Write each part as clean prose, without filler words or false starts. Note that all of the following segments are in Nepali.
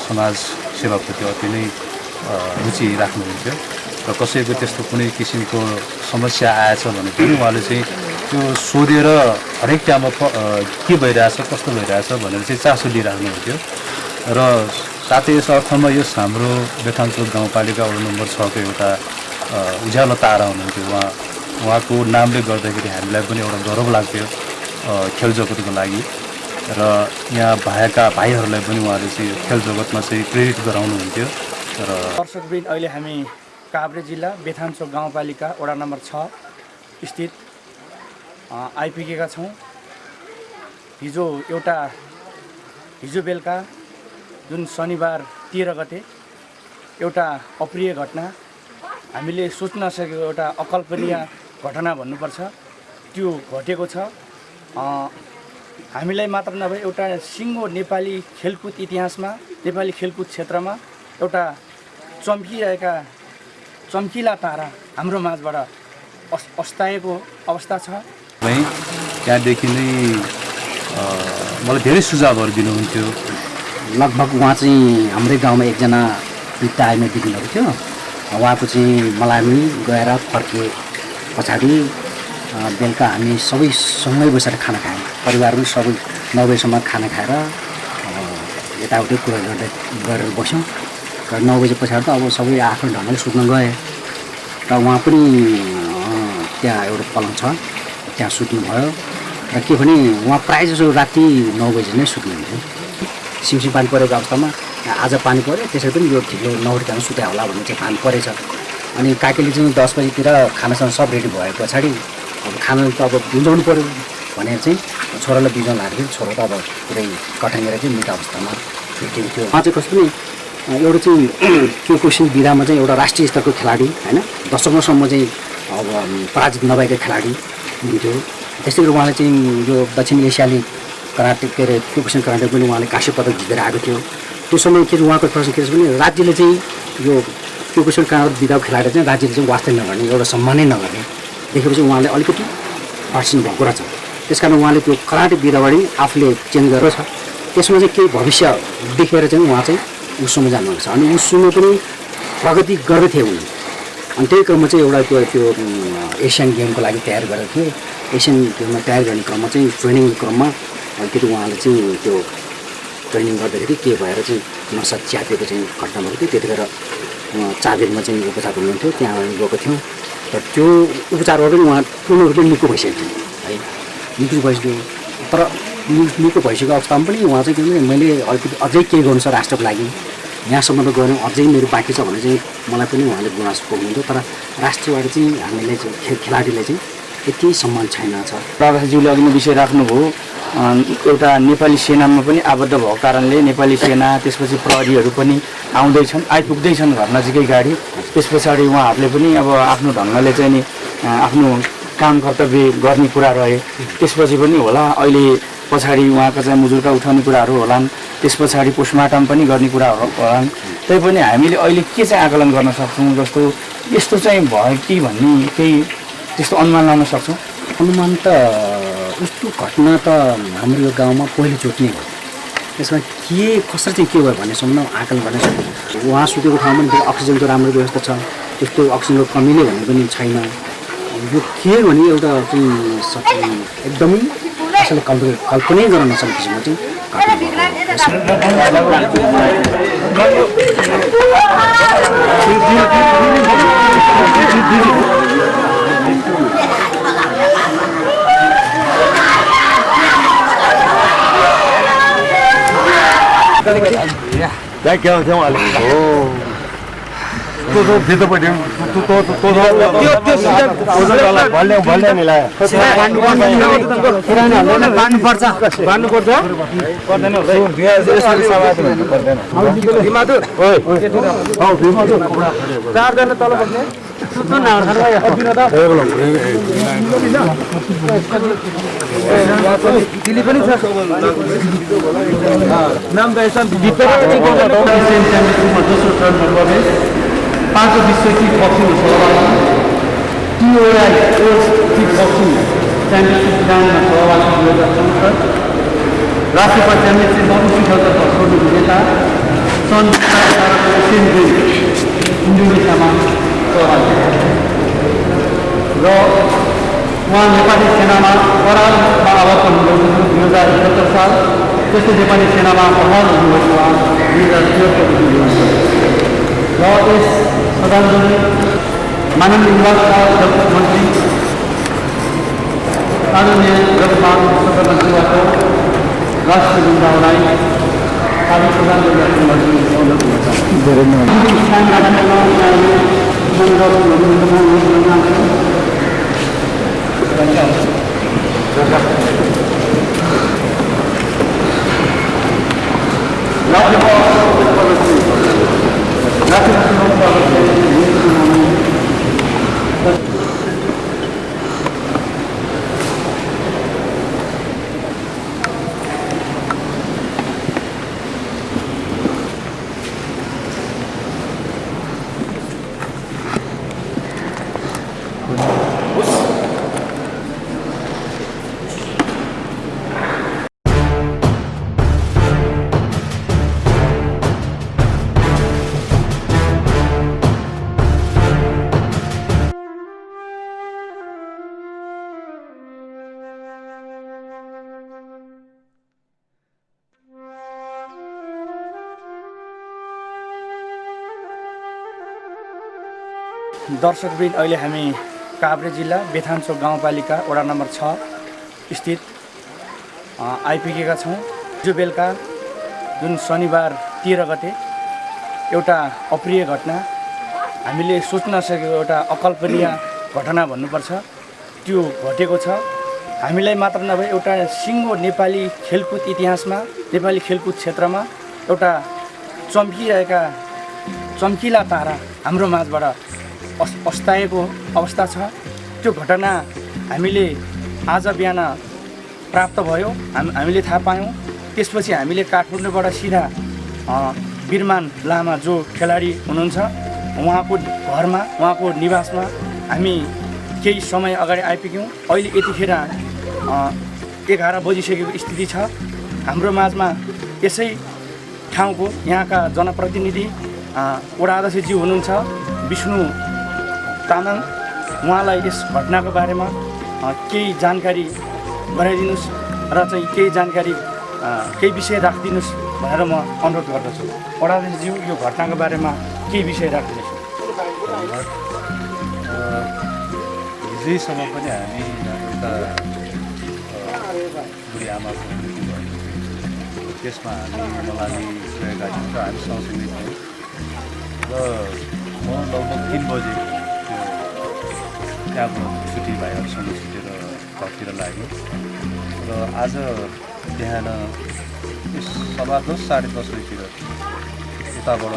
समाज सेवाप्रति अति नै रुचि राख्नुहुन्थ्यो र कसैको त्यस्तो कुनै किसिमको समस्या आएछ भने पनि उहाँले चाहिँ त्यो सोधेर हरेक टाइममा के भइरहेछ कस्तो भइरहेछ भनेर चाहिँ चासो लिइराख्नुहुन्थ्यो र साथै यस अर्थमा यस हाम्रो बेथानचोक गाउँपालिका वडा नम्बर 6 को एउटा उज्यालो तारा हुनुहुन्थ्यो। उहाँको नामले गर्दाखेरि हामीलाई पनि एउटा गौरव लाग्थ्यो खेल जगतको लागि र यहाँ भएका भाइहरूलाई पनि उहाँले चाहिँ खेल जगतमा चाहिँ प्रेरित गराउनुहुन्थ्यो। र दर्शकवृन्द अहिले हामी काभ्रे जिल्ला बेथानचोक गाउँपालिका वडा नम्बर 6 स्थित आइपुगेका छौँ। हिजो बेलुका जुन शनिबार 13 गते एउटा अप्रिय घटना हामीले सोच्न नसकेको एउटा अकल्पनीय घटना भन्नुपर्छ त्यो घटेको छ। हामीलाई मात्र नभए एउटा सिङ्गो नेपाली खेलकुद इतिहासमा नेपाली खेलकुद क्षेत्रमा एउटा चम्किला तारा हाम्रो माझबाट अस्ताएको अवस्था छ। त्यहाँदेखि नै मलाई धेरै सुझावहरू दिनुहुन्थ्यो। लगभग उहाँ चाहिँ हाम्रै गाउँमा एकजना रिटायरमा दिनुभएको थियो। उहाँको चाहिँ मलामी गएर फर्के पछाडि बेलुका हामी सबै सँगै बसेर खाना खायौँ। परिवार पनि सबै 9 बजीसम्म खाना खाएर यताउति कुरा गरेर बस्यौँ र 9 बजे पछाडि त अब सबै आफ्नो ढङ्गले सुत्न गए र उहाँ पनि त्यहाँ एउटा पलङ छ त्यहाँ सुत्नुभयो र के भने उहाँ प्रायः जसो राति 9 बजी नै सुत्नुहुन्थ्यो। सिमसिम पानी परेको अवस्थामा आज पानी पऱ्यो त्यसै पनि यो ठिलो नहुर्कामा सुत्या होला भन्ने चाहिँ पानी परेछ। अनि काकीले चाहिँ 10 बजीतिर खानासँग सब रेडी भए पछाडि अब खाना त अब भिजाउनु पऱ्यो भनेर चाहिँ छोरालाई बिजाउनु लाग्दाखेरि छोरा त अब पुरै कठिनेर चाहिँ मृत अवस्थामा भेटेको थियो। उहाँ चाहिँ कस्तो पनि एउटा चाहिँ त्यो क्वेसन विधामा चाहिँ एउटा राष्ट्रिय स्तरको खेलाडी होइन दशकौँसम्म चाहिँ अब पराजित नभएका खेलाडी हुन्थ्यो। त्यस्तै गरी उहाँले चाहिँ यो दक्षिण एसियाली कराटे के अरे क्वेसन कराटे पनि उहाँले काँस्य पदक जितेर आएको थियो। त्यो समय के उहाँको प्रश्न के छ भने राज्यले चाहिँ यो क्वेसन कराटे विधाको खेलाडी चाहिँ राज्यले चाहिँ वास्तै नगर्ने एउटा सम्मानै नगर्ने देखेपछि उहाँले अलिकति पार्टिसन भएको रहेछ। त्यस कारण उहाँले त्यो कराटे विधाबाट आफूले चेन्ज गरेर छ त्यसमा चाहिँ केही भविष्य देखेर चाहिँ उहाँ चाहिँ उसमा जानुहुन्छ। अनि उसमा पनि प्रगति गर्दै थिए उनी। अनि त्यही क्रममा चाहिँ एउटा त्यो एसियन गेमको लागि तयार गरेको थिए। एसियन गेममा तयार गर्ने क्रममा चाहिँ ट्रेनिङ क्रममा अलिकति उहाँले चाहिँ त्यो ट्रेनिङ गर्दाखेरि के भएर चाहिँ नसा च्यापेको चाहिँ घटना भएको थियो। त्यतिखेर चाबेरमा चाहिँ उपचार हुनुहुन्थ्यो त्यहाँ गएको थियौँ र त्यो उपचारबाट पनि उहाँ पूर्ण रूपले निको भइसकेको थियो है निको भइसक्यो। तर निको भइसकेको अवस्थामा पनि उहाँ चाहिँ के भने मैले अलिकति अझै केही गर्नु छ राष्ट्रको लागि यहाँसम्म त गऱ्यौँ अझै मेरो बाँकी छ भने चाहिँ मलाई पनि उहाँले गुनासो पुग्नुहुन्थ्यो। तर राष्ट्रबाट चाहिँ हामीले चाहिँ खेलाडीलाई चाहिँ यति सम्मान छैन छ। प्रकाशज्यूले अघि विषय राख्नुभयो एउटा नेपाली सेनामा पनि आबद्ध भएको कारणले नेपाली सेना त्यसपछि प्रहरीहरू पनि आइपुग्दैछन् घर नजिकै गाडी। त्यस पछाडि उहाँहरूले पनि अब आफ्नो ढङ्गले चाहिँ नि आफ्नो काम कर्तव्य गर्ने कुरा रहे। त्यसपछि पनि होला अहिले पछाडि उहाँको चाहिँ मुजुरका उठाउने कुराहरू होलान्। त्यस पछाडि पोस्टमार्टम पनि गर्ने कुराहरू होलान्। तैपनि हामीले अहिले के चाहिँ आकलन गर्न सक्छौँ जस्तो यस्तो चाहिँ भयो कि भन्ने केही त्यस्तो अनुमान लाउन सक्छौँ? अनुमान त यस्तो घटना त हाम्रो यो गाउँमा पहिलोचोटि नै हो। त्यसमा कसरी चाहिँ के भयो भन्नेसम्म आकलन गर्न सक्छ। उहाँ सुतेको ठाउँमा पनि अक्सिजनको राम्रो व्यवस्था छ त्यस्तो अक्सिजनको कमीले भन्ने पनि छैन। यो के भने एउटा चाहिँ एकदमै असले कल्पनै गर्न नसक्ने किसिमको चाहिँ क्या क्या थे वाले तो फिर तो पड़े भले नहीं लाया बान्नु पर्छ पर्दैन चारजना तल बस्ने दिल्ली पनि छ नाम त यसमा पाँचौं विश्व किक बक्सिङ सहभागी टिओआई किक बक्सिङ च्याम्पियनसिप ग्राउन्डमा सहभागी 2064 राष्ट्रिय च्याम्पियनसिप 2064 स्वर्ण विजेता सन् 2018 इन्डोनेसियामा र उहाँ नेपाली सेनामा करारमा आबद्ध हुनुभएको छ 2071 साल। त्यस्तै नेपाली सेनामा बहाल हुनुभएको उहाँ 2073 र यस श्रद्धाञ्जली माननीय निवासका अध्यक्ष मन्त्री आदरणीय रघुमान मुख्यमन्त्रीबाट राष्ट्रिय वृन्दावलाई आदि श्रद्धाञ्जली अर्पण दर्शकवृन्द, अहिले हामी काभ्रे जिल्ला बेथानचोक गाउँपालिका वडा नम्बर 6 स्थित आइपुगेका छौँ। जो बेलुका जुन शनिबार 13 गते एउटा अप्रिय घटना, हामीले सोच्न नसकेको एउटा अकल्पनीय घटना भन्नुपर्छ, त्यो घटेको छ। हामीलाई मात्र नभए एउटा सिङ्गो नेपाली खेलकुद इतिहासमा, नेपाली खेलकुद क्षेत्रमा एउटा चम्किला तारा हाम्रो माझबाट अस्ताएको अवस्था छ। त्यो घटना हामीले आज बिहान प्राप्त भयो, हामीले थाहा पायौँ। त्यसपछि हामीले काठमाडौँबाट सिधा बिरमान लामा जो खेलाडी हुनुहुन्छ उहाँको घरमा, उहाँको निवासमा हामी केही समय अगाडि आइपुग्यौँ। अहिले यतिखेर 11 बजिसकेको स्थिति छ। हाम्रो माझमा यसै ठाउँको यहाँका जनप्रतिनिधि वडा अध्यक्षज्यू हुनुहुन्छ विष्णु तामाङ, उहाँलाई यस घटनाको बारेमा केही जानकारी गराइदिनुहोस् र चाहिँ केही जानकारी केही विषय राखिदिनुहोस् भनेर म अनुरोध गर्दछु। वडा अध्यक्षज्यू, यो घटनाको बारेमा केही विषय राखिदिनुहोस्। हिजैसम्म पनि हामी एउटा बुढी आमाको मृत्यु भयो, त्यसमा हामी मलामी गएका थियौँ र हामी सँगसँगै थियौँ र म लगभग 3 बजे त्यहाँको छुट्टी भाइहरूसँग छुटेर घरतिर लाग्यो र आज बिहान 10:15 साढे 10 बजीतिर यताबाट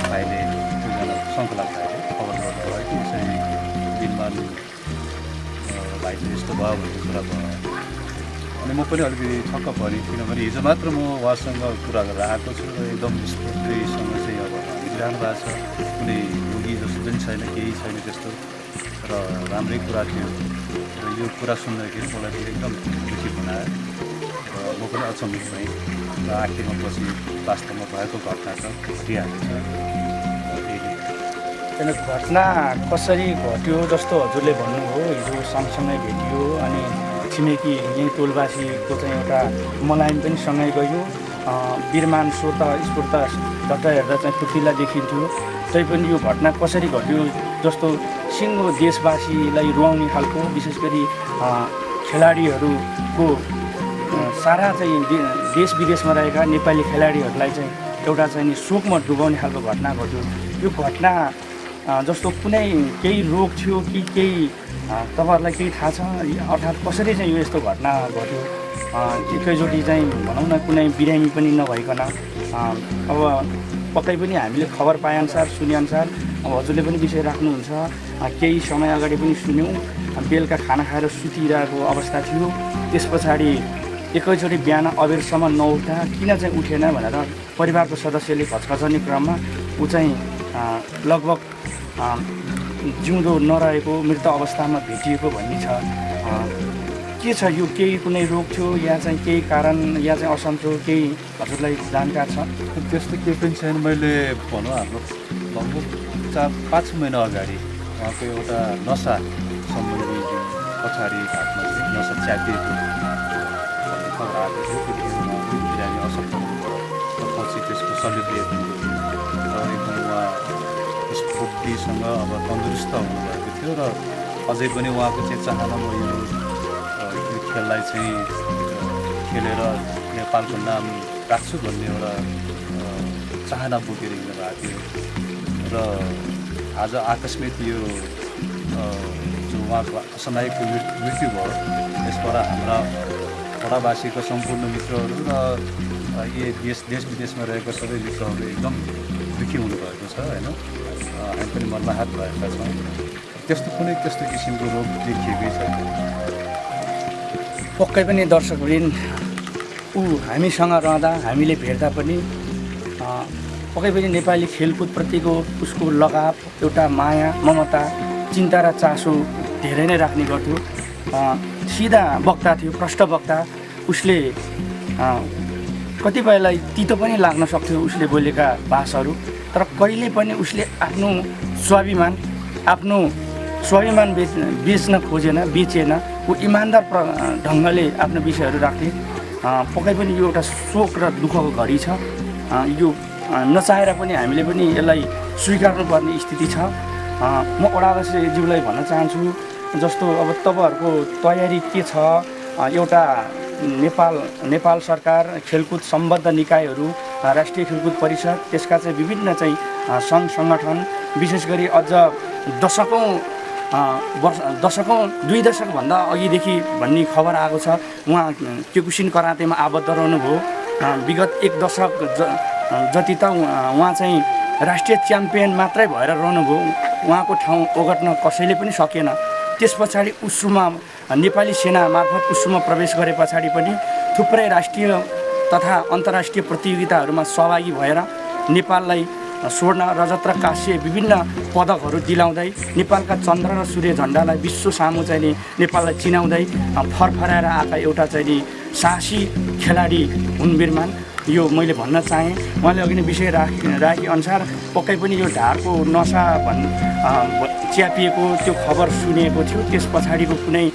भाइले एकजना सङ्कलक भाइले खबर गर्नुभयो कि यसरी दिनमा भाइ चाहिँ यस्तो भयो भन्ने कुरा भयो। अनि म पनि अलिकति छक्क परेँ, किनभने हिजो मात्र म उहाँसँग कुरा गरेर आएको छु र एकदम स्फूर्तिसँग चाहिँ अब हिँडिरहनु भएको छ, कुनै रोगी जस्तो पनि छैन, केही छैन त्यस्तो र राम्रै कुरा थियो। र यो कुरा सुन्दाखेरि मलाई चाहिँ एकदम दुःखी बनायो र म पनि अचम्मित भएँ र आखिरमा पछि वास्तवमा भएको घटना छ, घटिहाल्छ। किन घटना कसरी घट्यो जस्तो हजुरले भन्नुभयो, हिजो सँगसँगै भेटियो अनि छिमेकी यहीँ टोलवासीको चाहिँ एउटा मलाइम पनि सँगै गयो। बिरमान स्रोत स्फूर्त डक्टर हेर्दा चाहिँ फुर्तिला देखिन्थ्यो। तैपनि यो घटना कसरी घट्यो जस्तो सिङ्गो देशवासीलाई रुवाउने खालको, विशेष गरी खेलाडीहरूको सारा चाहिँ देश विदेशमा रहेका नेपाली खेलाडीहरूलाई चाहिँ एउटा चाहिँ नि शोकमा डुबाउने खालको घटना घट्यो। यो घटना जस्तो कुनै केही रोग थियो कि केही तपाईँहरूलाई केही थाहा छ, अर्थात् कसरी चाहिँ यो यस्तो घटना घट्यो? एकैचोटि चाहिँ भनौँ न कुनै बिरामी पनि नभइकन अब पक्कै पनि हामीले खबर पाएअनुसार सुनेअनुसार अब हजुरले पनि विषय राख्नुहुन्छ। केही समय अगाडि पनि सुन्यौँ बेलुका खाना खाएर सुतिरहेको अवस्था थियो। त्यस पछाडि एकैचोटि बिहान अबेरसम्म नउठ्दा किन चाहिँ उठेन भनेर परिवारको सदस्यले खचखचाउने क्रममा ऊ चाहिँ लगभग जिउँदो नरहेको मृत अवस्थामा भेटिएको भन्ने छ। के छ यो केही कुनै रोग थियो या चाहिँ केही कारण या चाहिँ असन्चो केही हजुरलाई जानकार छ? त्यस्तो केही पनि छैन। मैले भनौँ हाम्रो लगभग 4-5 महिना अगाडि उहाँको एउटा नसा सम्बन्धी जुन पछाडि भागमा चाहिँ नसा च्यापिएको भन्ने खबर आएको थियो। त्यतिखेर उहाँ बिरामी असफल हुनुभयो र पछि त्यसको सल्युट लिएको थियो र एकदम उहाँ स्फूर्तिसँग अब तन्दुरुस्त हुनुभएको थियो र अझै पनि उहाँको चाहिँ चाहना म यो खेललाई चाहिँ खेलेर नेपालको नाम राख्छु भन्ने एउटा चाहना बोकेर हिँड्नुभएको थियो र आज आकस्मिक यो जो उहाँको असामयिक मृत्यु भयो यसबाट हाम्रा वडावासीको सम्पूर्ण मित्रहरू र यी देश विदेशमा रहेको सबै मित्रहरू एकदम दुःखी हुनुभएको छ होइन। हामी पनि मनमा हात भएका छौँ। त्यस्तो किसिमको रोग देखिएकै छैन। पक्कै पनि दर्शकवृन्द ऊ हामीसँग रहँदा हामीले भेट्दा पनि पक्कै पनि नेपाली खेलकुदप्रतिको उसको लगाव एउटा माया ममता चिन्ता र चासो धेरै नै राख्ने गर्थ्यो। सिधा वक्ता थियो, प्रष्ट वक्ता। उसले कतिपयलाई तितो पनि लाग्न सक्थ्यो उसले बोलेका भाषाहरू, तर कहिले पनि उसले आफ्नो स्वाभिमान बेच्न खोजेन, बेचेन। ऊ इमान्दार ढङ्गले आफ्नो विषयहरू राख्थे। पक्कै पनि यो एउटा शोक र दुःखको घडी छ। यो नचाहेर पनि हामीले पनि यसलाई स्वीकार्नुपर्ने स्थिति छ। म वडाध्यक्षज्यूलाई भन्न चाहन्छु, जस्तो अब तपाईँहरूको तयारी के छ? एउटा नेपाल सरकार, खेलकुद सम्बद्ध निकायहरू, राष्ट्रिय खेलकुद परिषद, त्यसका चाहिँ विभिन्न चाहिँ सङ्घ सङ्गठन, विशेष गरी अझ दशकौँ 2 दशकभन्दा अघिदेखि भन्ने खबर आएको छ उहाँ क्योकुसिन करातेमा आबद्ध रहनुभयो। विगत 1 दशक जति त उहाँ चाहिँ राष्ट्रिय च्याम्पियन मात्रै भएर रहनुभयो। उहाँको ठाउँ ओगट्न कसैले पनि सकेन। त्यस पछाडि उसुमा नेपाली सेना मार्फत उसुमा प्रवेश गरे पछाडि पनि थुप्रै राष्ट्रिय तथा अन्तर्राष्ट्रिय प्रतियोगिताहरूमा सहभागी भएर नेपाललाई स्वर्ण, रजत र काँस्य विभिन्न पदकहरू दिलाउँदै नेपालका चन्द्र र सूर्य झन्डालाई विश्व सामु चाहिँ नेपाललाई चिनाउँदै फरफराएर आएका एउटा चाहिँ साहसी खेलाडी हुन् बिरमान। यो मैले भन्न चाहेँ। उहाँले अघि नै विषय राखे अनुसार पक्कै पनि यो ढाडको नसा च्यापिएको त्यो खबर सुनिएको थियो। त्यस पछाडिको कुनै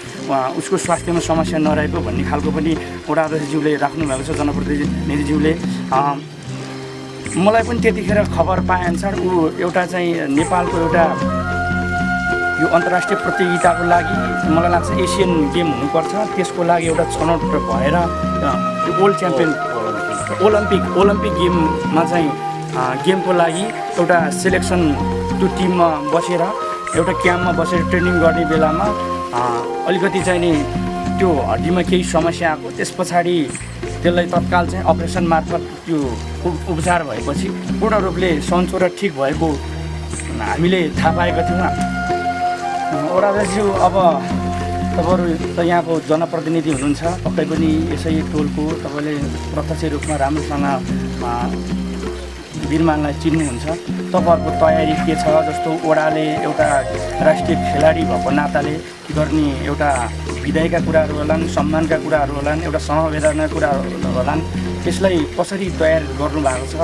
उसको स्वास्थ्यमा समस्या नरहेको भन्ने खालको पनि वडाध्यक्षज्यूले राख्नुभएको छ, जनप्रतिनिधिज्यूले। मलाई पनि त्यतिखेर खबर पाएअनुसार ऊ एउटा चाहिँ नेपालको एउटा यो अन्तर्राष्ट्रिय प्रतियोगिताको लागि मलाई लाग्छ एसियन गेम हुनुपर्छ, त्यसको लागि एउटा छनौट भएर वर्ल्ड च्याम्पियन ओलम्पिक गेममा चाहिँ गेमको लागि एउटा सेलेक्सन त्यो टिममा बसेर एउटा क्याम्पमा बसेर ट्रेनिङ गर्ने बेलामा अलिकति चाहिँ नि त्यो हड्डीमा केही समस्या आएको। त्यस पछाडि त्यसलाई तत्काल चाहिँ अपरेसन मार्फत त्यो उपचार भएपछि पूर्ण रूपले सन्चो र ठिक भएको हामीले थाहा पाएका थियौँ। वडाध्यक्षज्यू, अब तपाईँहरू त यहाँको जनप्रतिनिधि हुनुहुन्छ, पक्कै पनि यसै टोलको तपाईँले प्रत्यक्ष रूपमा राम्रोसँग बिरमानलाई चिन्नुहुन्छ। तपाईँहरूको तयारी के छ? जस्तो वडाले एउटा राष्ट्रिय खेलाडी भएको नाताले गर्ने एउटा विदायका कुराहरू होलान्, सम्मानका कुराहरू होलान्, एउटा समवेदनाका कुराहरू होलान्, त्यसलाई कसरी तयार गर्नुभएको छ?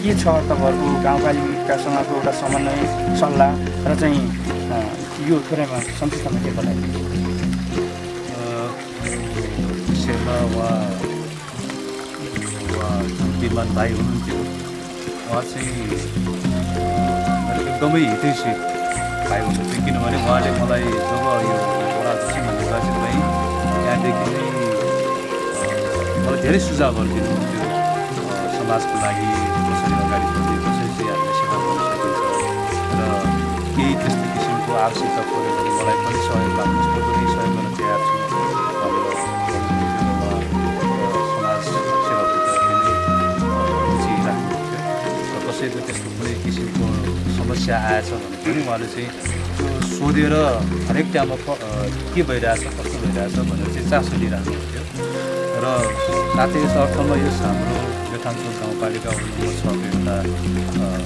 के छ तपाईँहरूको गाउँपालिकासँगको एउटा समन्वय सल्लाह र चाहिँ यो कुरामा संक्षिप्तमा के बताइदिनु? विषयमा उहाँ बिरमान भाइ हुनुहुन्थ्यो। उहाँ चाहिँ एकदमै हितैषी भाइ हुनुहुन्थ्यो, किनभने उहाँले मलाई जब यो वडाध्यक्षमा निर्वाचित भएँ त्यहाँदेखि नै मलाई धेरै सुझावहरू दिनुहुन्थ्यो। समाजको लागि कसरी अगाडि बढ्ने, कसरी चाहिँ हामीले सेवा गर्न सकिन्छ र केही त्यस्तो किसिमको आवश्यकता पऱ्यो भने मलाई पनि सहयोग लाग्नुहोस्, म पनि सहयोग गर्न तयार छु समाज सेवाप्रति नै रुचि राख्नुहुन्थ्यो। र कसैको त्यस्तो कुनै किसिमको समस्या आएछ भने पनि उहाँले चाहिँ त्यो सोधेर हरेक टाइममा के भइरहेछ, कस्तो भइरहेछ भनेर चाहिँ चासो लिइराख्नुहुन्थ्यो। र साथै यस अर्थमा यस हाम्रो बेथाङको गाउँपालिका नम्बर 6 को एउटा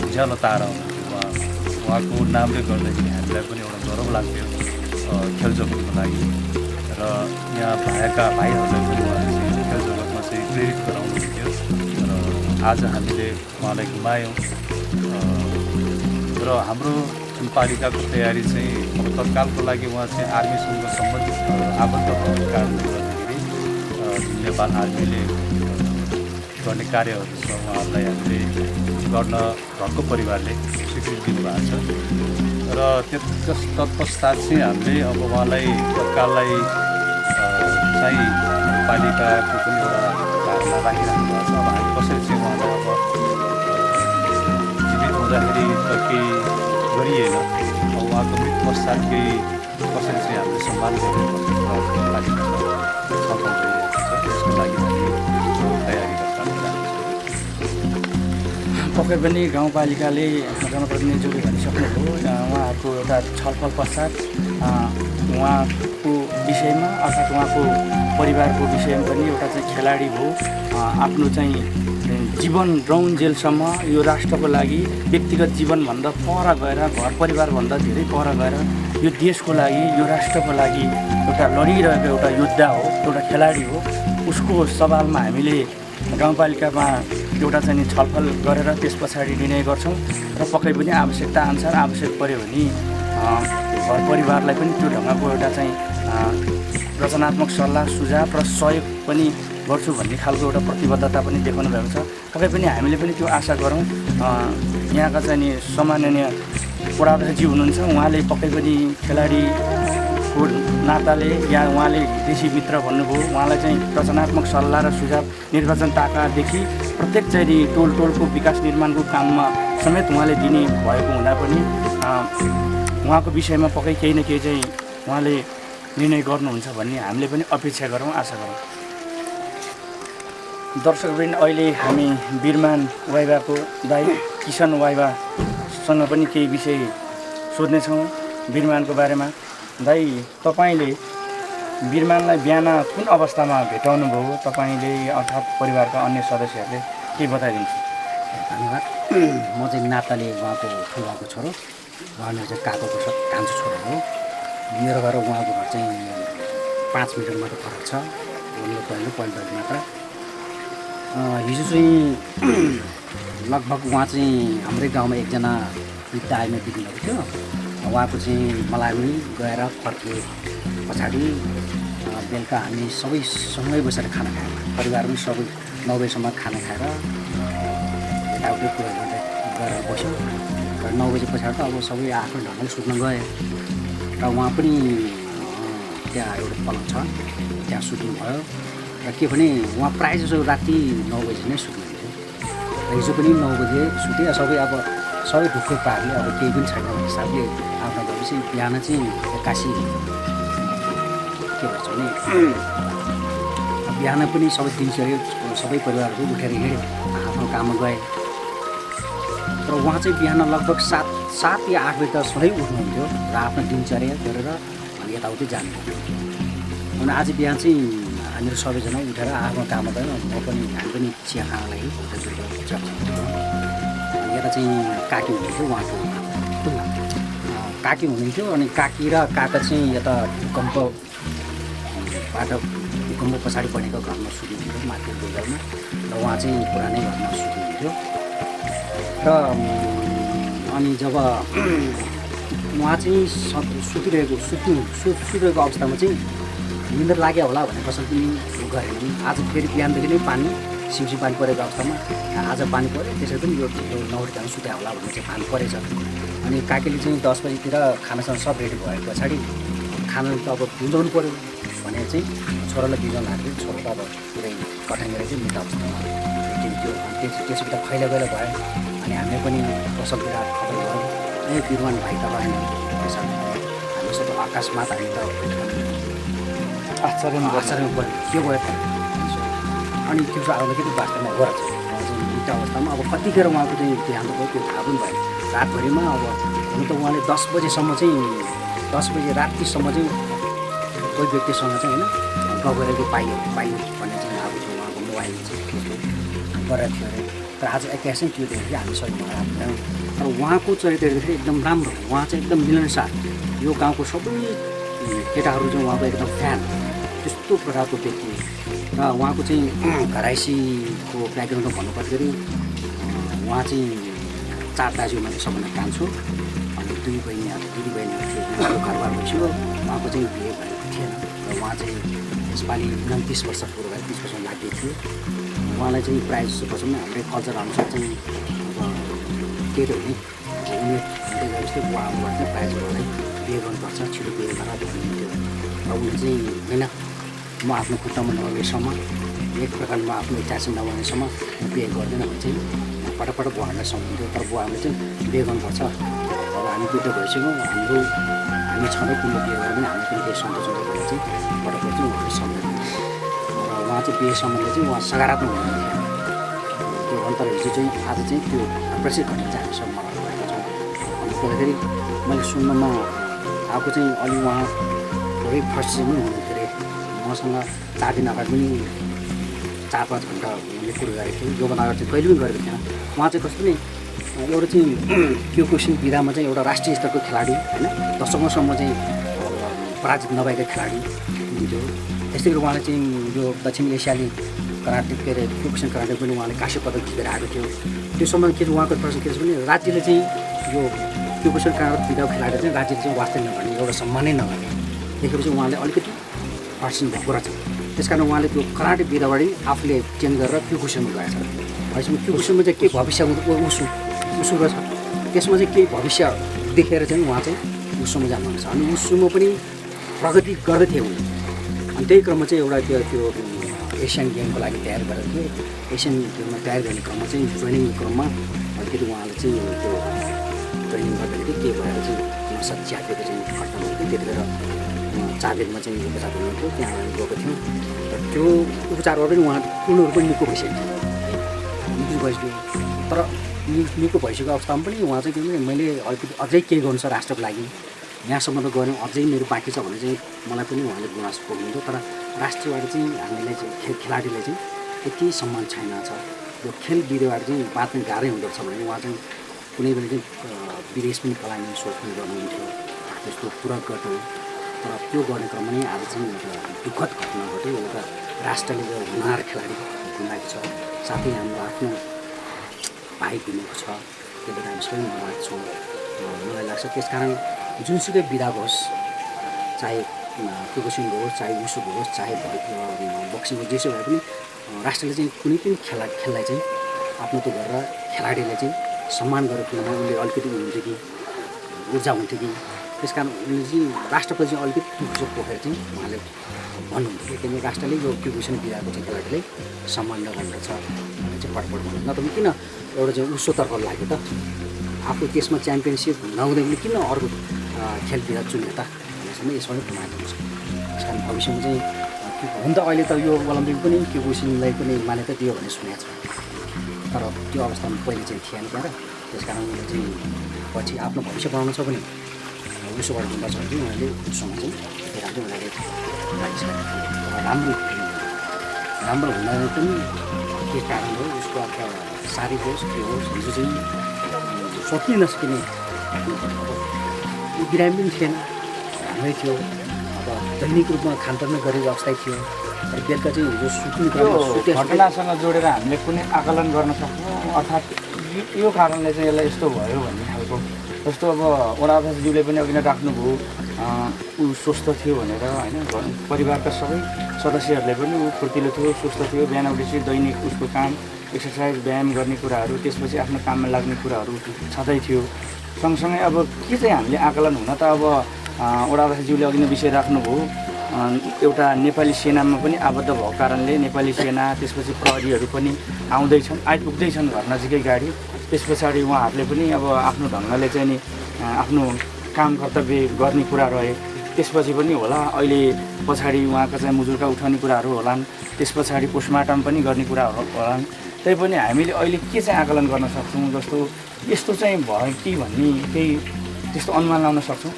उज्यालो तारा हुनुहुन्थ्यो। उहाँको नामले गर्दाखेरि हामीलाई पनि एउटा गौरव लाग्थ्यो खेल जगतको लागि। र र यहाँ भएका भाइहरूलाई पनि उहाँले चाहिँ खेल जगतमा चाहिँ प्रेरित गराउनुहुन्थ्यो र आज हामीले उहाँलाई गुमायौँ र हाम्रो जुन पालिकाको तयारी चाहिँ अब तत्कालको लागि उहाँ चाहिँ आर्मीसँग सम्बन्धित आबद्ध भएको कारणले गर्दाखेरि जुन नेपाल आर्मीले गर्ने कार्यहरू छ उहाँहरूलाई हामीले गर्न घरको परिवारले स्वीकृति दिनुभएको छ र तत्पश्चात चाहिँ हामीले अब उहाँलाई तत्काललाई चाहिँ पालिकाको पनि एउटा धारणा राखिराख्नु भएको छ। अब हामी कसरी चाहिँ उहाँलाई अब जीवित हुँदाखेरि त केही गरिएन, अब उहाँको मृत्यु पश्चात केही कसरी चाहिँ हामीले सम्मान गर्नुपर्छ पालिकामा छलफल गरिरहेको छ। त्यसको लागि हामी तयारी गर्छौँ। पक्कै पनि गाउँपालिकाले जनप्रतिनिधिज्यूले भनिसक्नुभयो उहाँहरूको एउटा छलफल पश्चात उहाँको विषयमा अर्थात् उहाँको परिवारको विषयमा पनि एउटा चाहिँ खेलाडी हो, आफ्नो चाहिँ जीवन रौन्जेलसम्म यो राष्ट्रको लागि व्यक्तिगत जीवनभन्दा पर गएर घर परिवारभन्दा धेरै पर गएर यो देशको लागि यो राष्ट्रको लागि एउटा लडिरहेको एउटा योद्धा हो, एउटा खेलाडी हो। उसको सवालमा हामीले गाउँपालिकामा एउटा चाहिँ छलफल गरेर त्यस पछाडि निर्णय गर्छौँ र पक्कै पनि आवश्यकता अनुसार आवश्यक पऱ्यो भने घर परिवारलाई पनि त्यो ढङ्गको एउटा चाहिँ रचनात्मक सल्लाह सुझाव र सहयोग पनि गर्छु भन्ने खालको एउटा प्रतिबद्धता पनि देखाउनु भएको छ। पक्कै पनि हामीले पनि त्यो आशा गरौँ। यहाँका चाहिँ नि सम्माननीय वडाध्यक्षजी हुनुहुन्छ, उहाँले पक्कै पनि खेलाडीको नाताले या उहाँले देशी मित्र भन्नुभयो, उहाँलाई चाहिँ रचनात्मक सल्लाह र सुझाव निर्वाचन ताकादेखि प्रत्येक चाहिँ टोल टोलको विकास निर्माणको काममा समेत उहाँले दिने भएको हुँदा पनि उहाँको विषयमा पक्कै केही न केही चाहिँ उहाँले निर्णय गर्नुहुन्छ भन्ने हामीले पनि अपेक्षा गरौँ, आशा गरौँ। दर्शकवृन्द, अहिले हामी बिरमान वाइबाको दाइ किसन वाइबासँग पनि केही विषय सोध्नेछौँ बिरमानको बारेमा। दाइ, तपाईँले बिरमानलाई बिहान कुन अवस्थामा भेटाउनु भयो, तपाईँले अर्थात् परिवारका अन्य सदस्यहरूले के बताइदिन्छ? धन्यवाद। म चाहिँ नाताले उहाँको ठुलोको छोरो, उहाँले चाहिँ काकोको कान्छो छोरो हो। मेरो घर उहाँको घर चाहिँ 5 मिटर मात्र फरक छ, पहिलो मात्र। हिजो चाहिँ लगभग उहाँ चाहिँ हाम्रै गाउँमा एकजना आर्मीमा बित्नुभएको थियो। उहाँको चाहिँ मलामी गएर फर्के पछाडि बेलुका हामी सबै सँगै बसेर खाना खायौँ। परिवार पनि सबै 9 बजीसम्म खाना खाएर यताउति कुरा गर्दै गरेर बस्यौँ र 9 बजी पछाडि त अब सबै आफ्नो ढङ्गले सुत्न गए र उहाँ पनि त्यहाँ एउटा पलङ छ त्यहाँ सुत्नुभयो र के भने उहाँ प्रायः जसो राति 9 बजी नै सुत्नुहुन्थ्यो र हिजो पनि 9 बजे सुते। सबै ढुक्कै पार्ने अब केही पनि छैन भन्ने हिसाबले आफ्नो भएपछि बिहान चाहिँ 81 के भन्छ भने बिहान पनि सबै दिनचर्या सबै परिवारहरू उठेर हिँड्यो, आफ्नो काममा गए। तर उहाँ चाहिँ बिहान लगभग 7 या 8 बजी त सधैँ उठ्नुहुन्थ्यो र आफ्नो दिनचर्या गरेर अनि यताउति जानुहुन्थ्यो। अनि आज बिहान चाहिँ हामीहरू सबैजना उठेर आफ्नो काममा गयौँ। हामी पनि चिया खानलाई यता चाहिँ काकी हुनुहुन्थ्यो, उहाँको काकी हुनुहुन्थ्यो। अनि काकी र काका चाहिँ यता भूकम्प पछाडि बनेको घरमा सुत्नुहुन्थ्यो, माथि गोलमा, र उहाँ चाहिँ पुरानै घरमा सुत्नुहुन्थ्यो। र अनि जब उहाँ चाहिँ सुतिरहेको अवस्थामा चाहिँ निन्द्रा लाग्यो होला भनेर कसरी पनि गरेन। आज फेरि बिहानदेखि नै पानी सिमसिम पानी परेको अवस्थामा आज पानी पऱ्यो, त्यसरी पनि यो नौरी सुत्या होला भन्ने चाहिँ पानी परेछ। अनि काकीले चाहिँ 10 बजीतिर खानासँग सब रेडी भएको पछाडि खाना त अब भिजाउनु पऱ्यो भनेर चाहिँ छोरालाई भिजाउनु लाग्यो। छोरा त अब पुरै कठाइएर चाहिँ मृत अवस्थामा भेटिन्थ्यो। त्यसपछि त खैला गएर भयो। अनि हामीले पनि पसलतिर खबर गऱ्यौँ, बिरमान भाइ त भएन। हामी सबै आकाशमा हामी त आश्चर्यमा पऱ्यो, के भयो त। अनि दिउँसो आउँदा के वास्तवमा हो रहेछ मृत अवस्थामा। अब कतिखेर उहाँको चाहिँ देहान्त भयो त्यो थाहा पनि भएन। रातभरिमा अब हुनु त उहाँले 10 बजीसम्म चाहिँ 10 बजी रातिसम्म चाहिँ कोही व्यक्तिसँग चाहिँ होइन गएको पाइयो भन्ने चाहिँ अब उहाँको मोबाइल चाहिँ गरेर थियो अरे। तर आज एक्काइस त्यो देखेर हामी सबै भएर तर उहाँको चरित्रदेखि एकदम राम्रो, उहाँ चाहिँ एकदम मिलनसार। यो गाउँको सबै केटाहरू चाहिँ उहाँको एकदम फ्यान। त्यस्तो प्रकारको व्यक्ति र उहाँको चाहिँ घराइसीको ब्याकग्राउन्डमा भन्नुपर्दाखेरि उहाँ चाहिँ 4 दाजु मैले सबभन्दा कान्छु अनि 2 बहिनीहरू थियो घरबार भइसक्यो उहाँको चाहिँ बिहे भएको थिएन र उहाँ चाहिँ यसपालि 29 वर्ष पुरो भयो 30 वर्ष लाग्दै थियो उहाँलाई चाहिँ प्रायः जस्तो पर्छ भने हाम्रै कल्चर अनुसार चाहिँ अब केटो हुने उमेर हुँदै गएपछि बुवा आमाबाट चाहिँ प्रायः जस्तो उहाँलाई बिहे गर्नुपर्छ छिटो बिहे गरेर भन्नुहुन्थ्यो र उनले चाहिँ होइन म आफ्नो खुट्टामा नभएसम्म एक प्रकारले म आफ्नो इच्छा चाहिँ नभएसम्म म बिहे गर्दैन भने चाहिँ पटक बुवाहरूलाई सम्झिन्थ्यो तर बुवाहरूले चाहिँ बिहे गर्नुपर्छ अब हामी दुइटा भइसक्यौँ हामी छँदै तिमीले बिहे गर्यो भने हामी पनि केही सन्तोष हुन्छ भनेर चाहिँ पटक चाहिँ उहाँले सम्झिँदैन र उहाँ चाहिँ बिहे सम्बन्धले चाहिँ उहाँ सकारात्मक हुनुहुन्थ्यो त्यो अन्तर हिजो चाहिँ आज चाहिँ त्यो अप्रसिद्ध घटना चाहिँ हामीसँग मनाउनु भएको छ अनि गर्दाखेरि मैले सुन्नमा आएको चाहिँ अलि उहाँ धेरै फर्स्ट पनि हुनुहुन्थ्यो अरे मसँग 4 दिन अगाडि पनि 4-5 घन्टा उनले कुरो गरेको थियो योभन्दा अगाडि चाहिँ कहिले पनि गरेको थिएन उहाँ चाहिँ कस्तो नि एउटा चाहिँ क्योकुसिन विधामा चाहिँ एउटा राष्ट्रिय स्तरको खेलाडी होइन दशकौँसम्म चाहिँ पराजित नभएका खेलाडी हुन्थ्यो त्यस्तै गरी उहाँले चाहिँ यो दक्षिण एसियाली कराटे के अरे क्योकुसिन कराटे पनि उहाँले काँस्य पदक जितेर आएको थियो त्यो समयमा के उहाँको प्रश्न के छ भने राज्यले चाहिँ यो क्योकुसिन कराटे विधाको खेलाडी चाहिँ राज्यले चाहिँ वास्तै नगर्ने एउटा सम्मानै नगर्ने देखेपछि उहाँले अलिकति पर्सन भएको रहेछ त्यस कारण उहाँले त्यो कराटे विधाबाट आफूले चेन्ज गरेर क्योकुसिनमा गएछ भएपछि क्योकुसिनमा चाहिँ के भविष्य उसु रहेछ त्यसमा चाहिँ केही भविष्य देखेर चाहिँ उहाँ चाहिँ उसुमा जानुहुन्छ अनि उसुमा पनि प्रगति गर्दै थिए उनले अनि त्यही क्रममा चाहिँ एउटा त्यो एसियन गेमको लागि तयार गरेको थियो एसियन गेममा तयार गर्ने क्रममा चाहिँ ट्रेनिङको क्रममा अलिकति उहाँले चाहिँ त्यो ट्रेनिङ गर्दाखेरि के भएर चाहिँ नसा च्यापेको चाहिँ घटना हुन्थ्यो त्यति बेला चाबेरमा चाहिँ उपचार हुनुहुन्थ्यो त्यहाँ हामी गएको थियौँ र त्यो उपचारबाट पनि उनीहरू पनि निको भइसक्यो तर निको भइसकेको अवस्थामा पनि उहाँ चाहिँ के भने मैले अलिकति अझै केही गर्नु छ राष्ट्रको लागि यहाँसम्म त गऱ्यौँ अझै मेरो बाँकी छ भने चाहिँ मलाई पनि उहाँले गुनासो पोख्नुहुन्थ्यो तर राष्ट्रबाट चाहिँ हामीलाई चाहिँ खेलाडीलाई चाहिँ यति सम्मान छैन छ यो खेल विधिबाट चाहिँ बाँच्न गाह्रै हुँदो रहेछ भने उहाँ चाहिँ कुनै बेला चाहिँ विदेश पनि पलायन सोच पनि गर्नुहुन्थ्यो त्यस्तो पुरा गर्नु तर त्यो गर्ने क्रममा नै आज चाहिँ एउटा दुःखद घटना घट्यो एउटा राष्ट्रले जो हुनार खेलाडी गुमाएको छ साथै हाम्रो आफ्नो भाइ गुमेको छ त्यसले हामी सबै मनाएको छौँ मलाई लाग्छ त्यसकारण जुनसुकै विधाको होस् चाहे क्योकुसिनको होस् चाहे उसुको होस् चाहे बक्सिङ होस् जेसो भए पनि राष्ट्रले चाहिँ कुनै पनि खेललाई चाहिँ आफ्नो त्यो गरेर खेलाडीलाई चाहिँ सम्मान गरेर खेल्नमा उसले अलिकति हुन्थ्यो कि ऊर्जा हुन्थ्यो कि त्यस कारण उनले चाहिँ राष्ट्रप्रति चाहिँ अलिकति दुःख पोखेर चाहिँ उहाँले भन्नुहुन्थ्यो किनभने राष्ट्रले यो क्योकुसिन विधाको चाहिँ खेलाडीलाई सम्मान नगर्नुपर्छ भनेर चाहिँ पटपट भन्नु नत्र किन एउटा चाहिँ उसोतर्फ लाग्यो त आफू त्यसमा च्याम्पियनसिप नहुँदै पनि किन अर्को खेल विधा चुन्यो त भनेसम्म यसमा नै गुमाएको हुन्छ त्यस कारण भविष्यमा चाहिँ हुन त अहिले त यो ओलम्पिक पनि क्योकुसिनलाई पनि मान्यता दियो भन्ने सुनेको छ तर त्यो अवस्थामा पहिले चाहिँ थिएन क्या र त्यस कारण उनले चाहिँ पछि आफ्नो भविष्य बनाउनु छ भने उसोबाट गुम्बाछ भने चाहिँ उनीहरूले उसोमा चाहिँ राम्रो उनीहरूले राम्रो हुनाले पनि के कारण हो उसको अर्थ शारीरिक होस् के होस् हिजो चाहिँ सोच्नै नसकिने बिरामी पनि थिएन राम्रै थियो अब दैनिक रूपमा खानपान गरेको अवस्था थियो तर बेलुका चाहिँ हिजो सुत्ने घटनासँग जोडेर हामीले कुनै आकलन गर्न सक्छौँ अर्थात् यो कारणले चाहिँ यसलाई यस्तो भयो भन्ने खालको जस्तो अब वडाध्यक्षज्यूले पनि अघि नै राख्नुभयो ऊ स्वस्थ थियो भनेर होइन परिवारका सबै सदस्यहरूले पनि ऊ फुर्तिलो थियो स्वस्थ थियो बिहान उठेपछि दैनिक उसको काम एक्सर्साइज व्यायाम गर्ने कुराहरू त्यसपछि आफ्नो काममा लाग्ने कुराहरू छँदै थियो सँगसँगै अब के चाहिँ हामीले आकलन हुन त अब वडाध्यक्षज्यूले अघि नै विषय राख्नुभयो एउटा नेपाली सेनामा पनि आबद्ध भएको कारणले नेपाली सेना त्यसपछि प्रहरीहरू पनि आइपुग्दैछन् घर नजिकै गाडी त्यस पछाडि उहाँहरूले पनि अब आफ्नो ढङ्गले चाहिँ नि आफ्नो काम कर्तव्य गर्ने कुरा रहे त्यसपछि पनि होला अहिले पछाडि उहाँका चाहिँ मुजुरका उठाउने कुराहरू होलान् त्यस पछाडि पोस्टमार्टम पनि गर्ने कुराहरू होलान् तै पनि हामीले अहिले के चाहिँ आकलन गर्न सक्छौँ जस्तो यस्तो चाहिँ भयो कि भन्ने केही त्यस्तो अनुमान लाउन सक्छौँ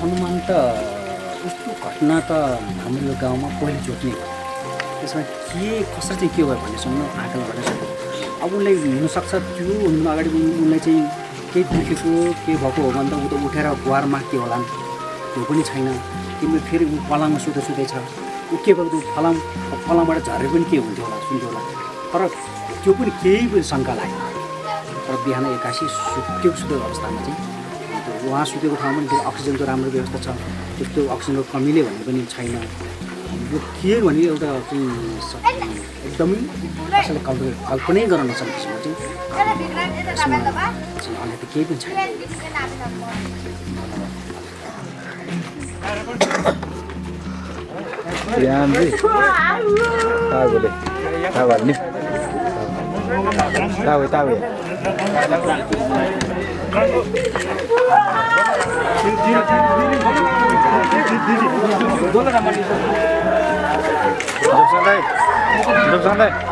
अनुमान त उस्तो घटना त हाम्रो यो गाउँमा पहिलोचोटि नै त्यसमा के कसरी चाहिँ के भयो भन्नेसम्म आकलन गर्न सक्छौँ अब उसलाई हुनसक्छ त्यो हुनु अगाडि उनलाई चाहिँ केही दुखेको के भएको हो भने त ऊ त उठेर गुहार माग्थ्यो होला त्यो पनि छैन तिम्रो फेरि ऊ पलङमा सुत्दैछ ऊ के गर्दो पलङबाट झरेर पनि के हुन्थ्यो होला सुन्थ्यो होला तर त्यो पनि केही पनि शङ्का लाग्यो तर बिहान एक्कासी सुतेको अवस्थामा चाहिँ उहाँ सुतेको ठाउँमा पनि अक्सिजनको राम्रो व्यवस्था छ त्यस्तो अक्सिजनको कमीले भन्ने पनि छैन यो के भने एउटा चाहिँ एकदमै कसैले कल्पनै गर्न नसक्ने किसिमको चाहिँ अहिले त केही पनि छैन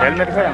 हेलमेट खै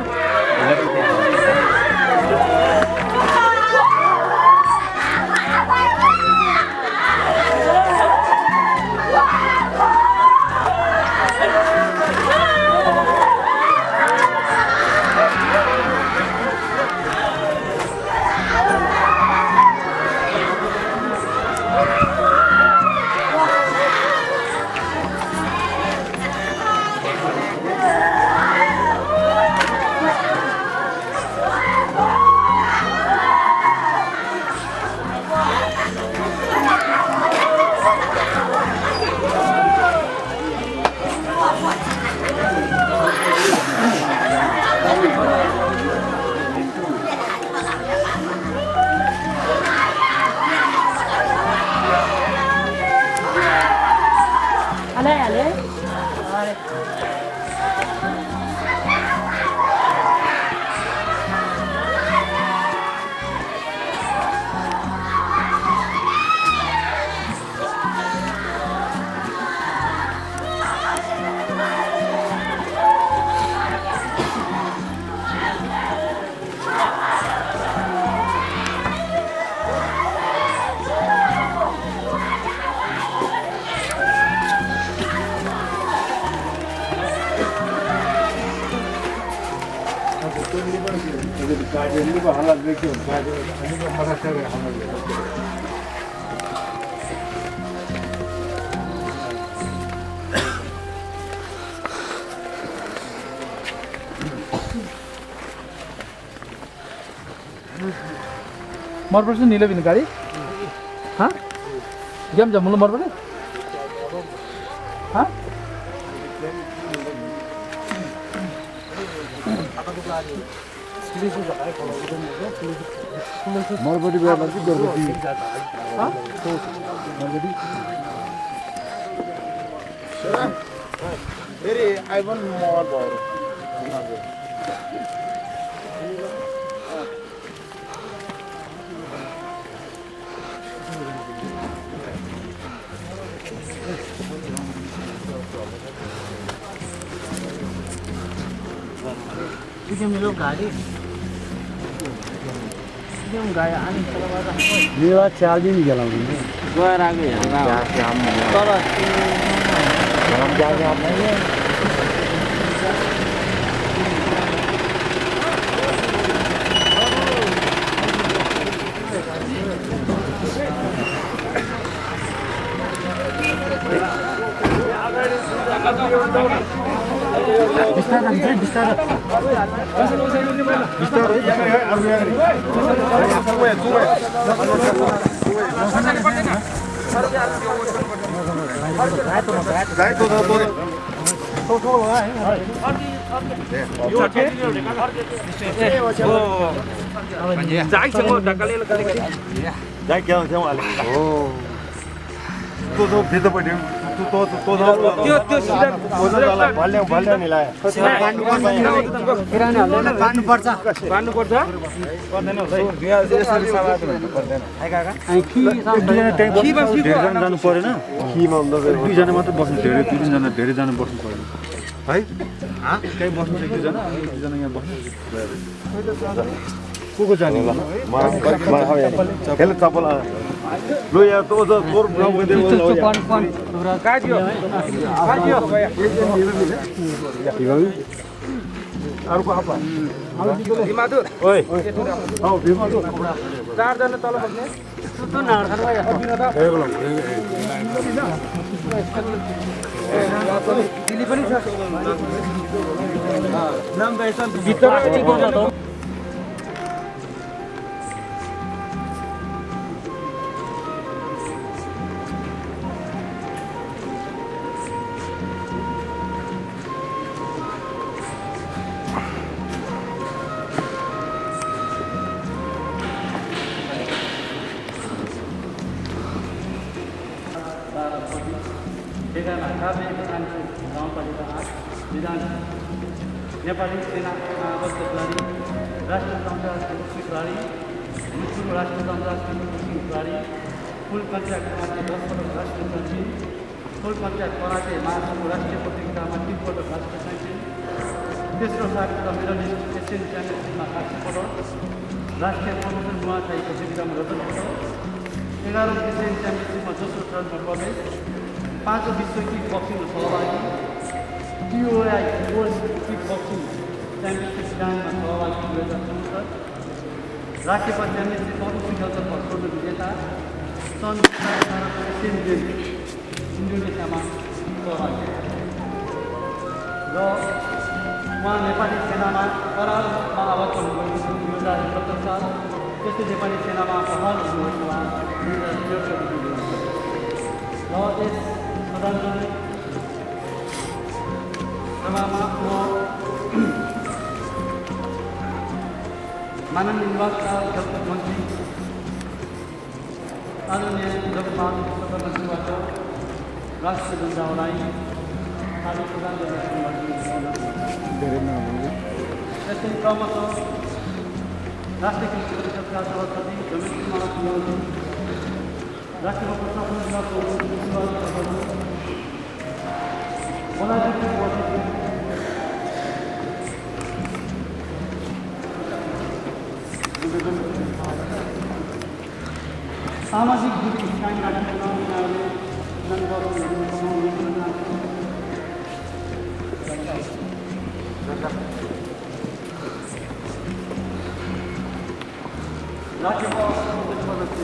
मर्पर्छ निले बिन गाडी हाँ गेम जम्मुलो मर्पर्ने हाँ मरबडी बेला चाहिँ गर्बडी फेरि आइफोन मोबाइल भयो मिलो गाड़ी गाड़ी आने मेरा 4 दिन गेला गएर आएको तर हम जाके आप नहीं है जानु परेन दुईजना मात्र बस्नु धेरै दुईजना धेरैजना बस्नु परेन है कहीँ बस्नु चाहिँ दुईजना दुईजना यहाँ बस्नु को जाने खेल चप्पल लो यार तो तोर ब्लॉग में देखो कौन काटियो अर्को apa? Bimadur. Oi. Oh, Bimadur. चारजना तल बस्ने सुत्नु नआर्खानु या दिल्ली पनि छ नाम बेसन भित्र गाउँपालिका 8 विधान नेपाली सेना आबद्ध प्रहरी राष्ट्रिय जनतान्त्रिक मुक्ति प्रहरी मुस्लिम राष्ट्रिय जनतान्त्रिक मुक्ति प्रहरी फुल पञ्चायत कराटे 10 पटक राष्ट्रिय सञ्चिन फुल पञ्चायत कराटे महासङ्घको राष्ट्रिय प्रतियोगितामा 3 पटक राष्ट्रिय सञ्चिन तेस्रो सार्क मिडल इस्ट एसियन च्याम्पियनसिपमा 60 पटक राष्ट्रिय प्रमोसन मुवाथाई प्रतियोगितामा रजत पदक 11औं एसियन च्याम्पियनसिपमा दोस्रो चरणमा प्रवेश 5औं विश्व किक बक्सिङमा सहभागी TOI world kick boxing championship डान्समा सहभागी 2064 राष्ट्रिय च्याम्पियनसिप अरू शिखरतर्फ स्वर्ण विजेता सन् 2018 एसियन गेम्स इन्डोनेसियामा सहभागी र उहाँ नेपाली सेनामा करारमा आबद्ध हुनुभएको छ 2071 साल त्यस्तै नेपाली सेनामा बहाल हुनुभएको उहाँ 2063 र यस श्रद्धाञ्जली सभामा माननीय निवासका खेलकुद मन्त्री आदरणीय जगबहादुर प्रधानमन्त्रीबाट राष्ट्रिय जनतालाई आदि प्रदान गर्ने त्यस्तै क्रमशः राष्ट्रिय कृषि परिषदका सभापति रमेश कुमार राष्ट्रिय प्रशासन विभागको सामाजिक दूरी कायम राख्न उनीहरूले राज्यको सदस्य